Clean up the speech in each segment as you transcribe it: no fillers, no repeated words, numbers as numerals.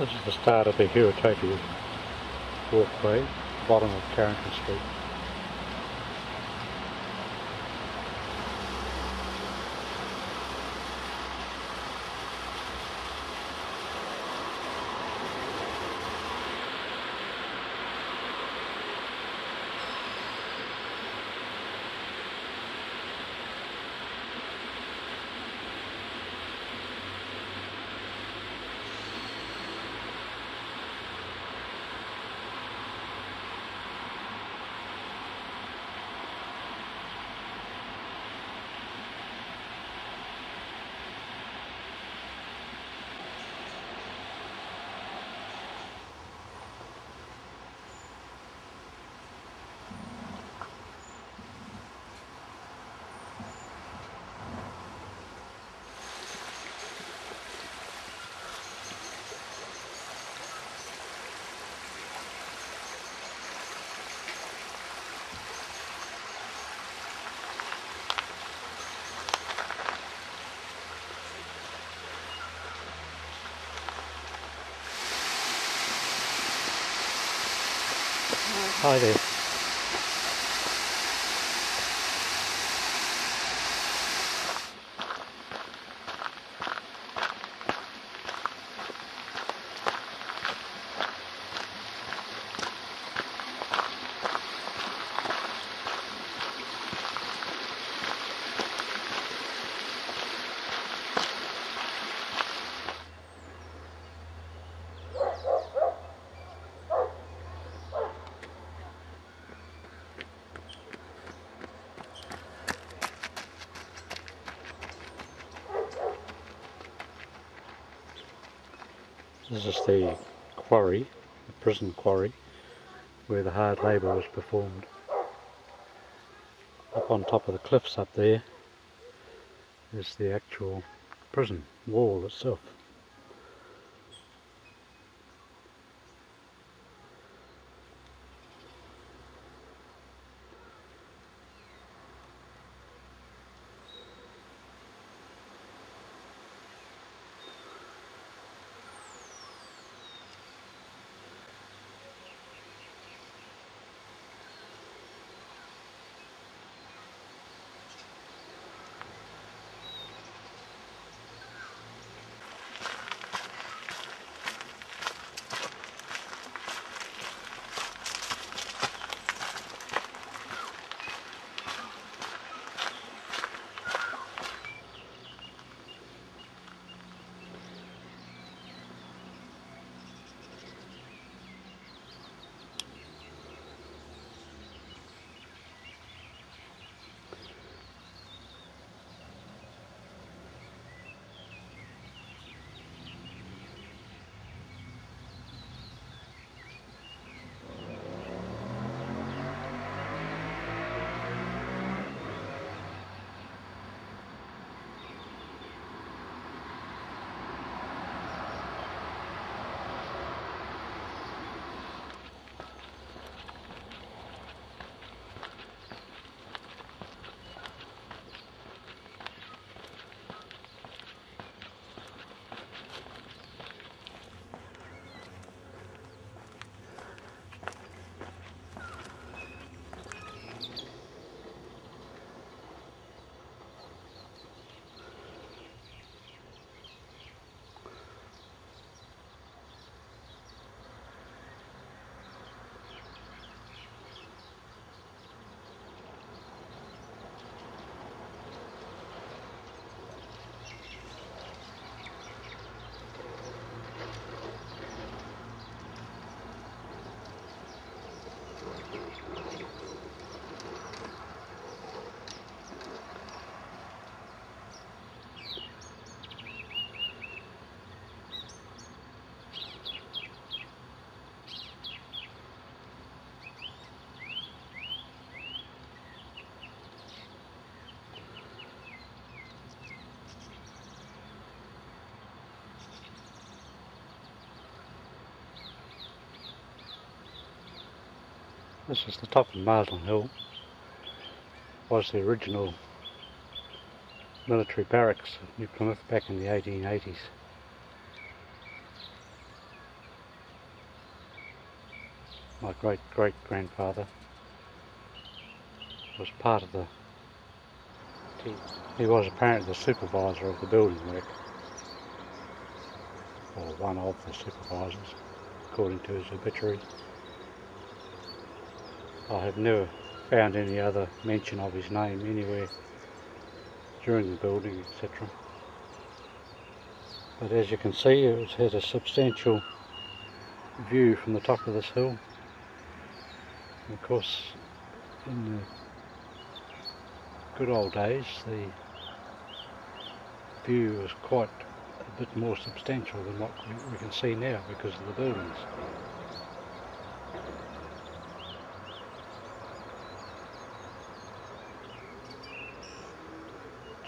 This is the start of the Huatoki Walkway, bottom of Carrington Street. Hi there. This is the quarry, the prison quarry, where the hard labour was performed. Up on top of the cliffs up there is the actual prison wall itself. This is the top of Marlton Hill. Was the original military barracks of New Plymouth back in the 1880s. my great-great-grandfather, was part of the... He was apparently the supervisor of the building work, or one of the supervisors, according to his obituary. I have never found any other mention of his name anywhere during the building, etc. But as you can see, it has a substantial view from the top of this hill. And of course, in the good old days, the view was quite a bit more substantial than what we can see now because of the buildings.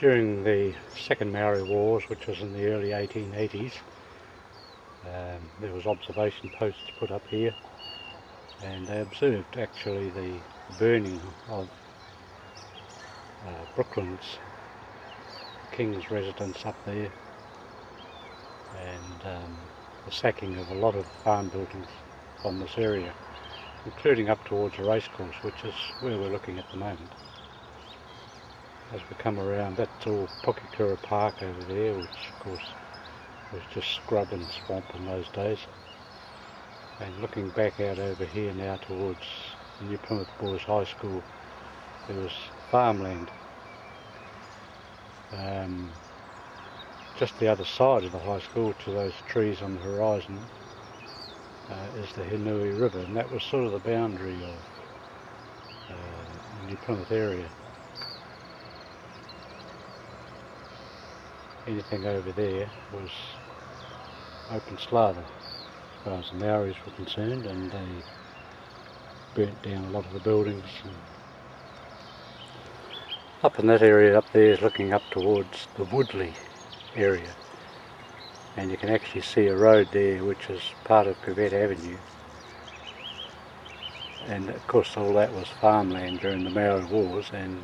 During the Second Maori Wars, which was in the early 1880s, there was observation posts put up here, and they observed actually the burning of Brooklyn's King's residence up there, and the sacking of a lot of farm buildings from this area, including up towards the racecourse, which is where we're looking at the moment. As we come around, that's all Pukekura Park over there, which of course was just scrub and swamp in those days. And looking back out over here now towards the New Plymouth Boys High School, there was farmland. Just the other side of the high school to those trees on the horizon is the Henui River, and that was sort of the boundary of the New Plymouth area. Anything over there was open slather as far as the Maoris were concerned, and they burnt down a lot of the buildings. And up in that area up there is looking up towards the Woodley area, and you can actually see a road there which is part of Covette Avenue, and of course all that was farmland during the Maori Wars, and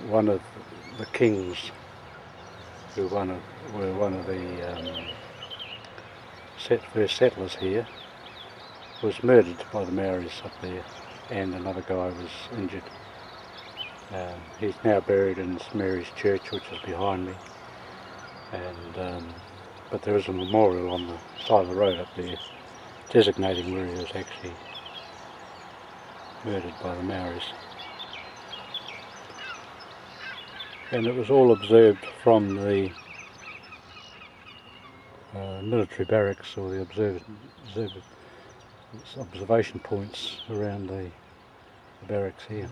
one of the kings who were one of the first settlers here was murdered by the Maoris up there, and another guy was injured. He's now buried in St Mary's Church, which is behind me, and but there is a memorial on the side of the road up there designating where he was actually murdered by the Maoris. And it was all observed from the military barracks, or the observation points around the barracks here.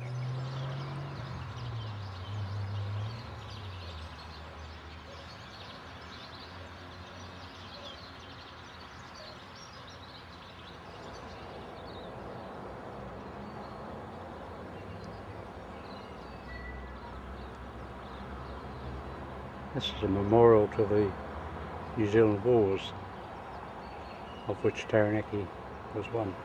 This is a memorial to the New Zealand Wars, of which Taranaki was one.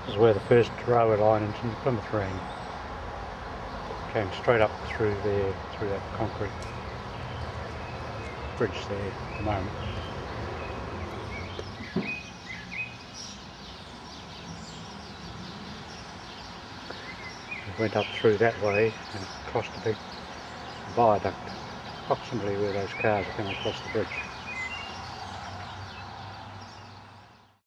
This is where the first railway line into Plymouth ran. Came straight up through there, through that concrete bridge there at the moment. went up through that way and crossed a big viaduct, approximately where those cars are coming across the bridge.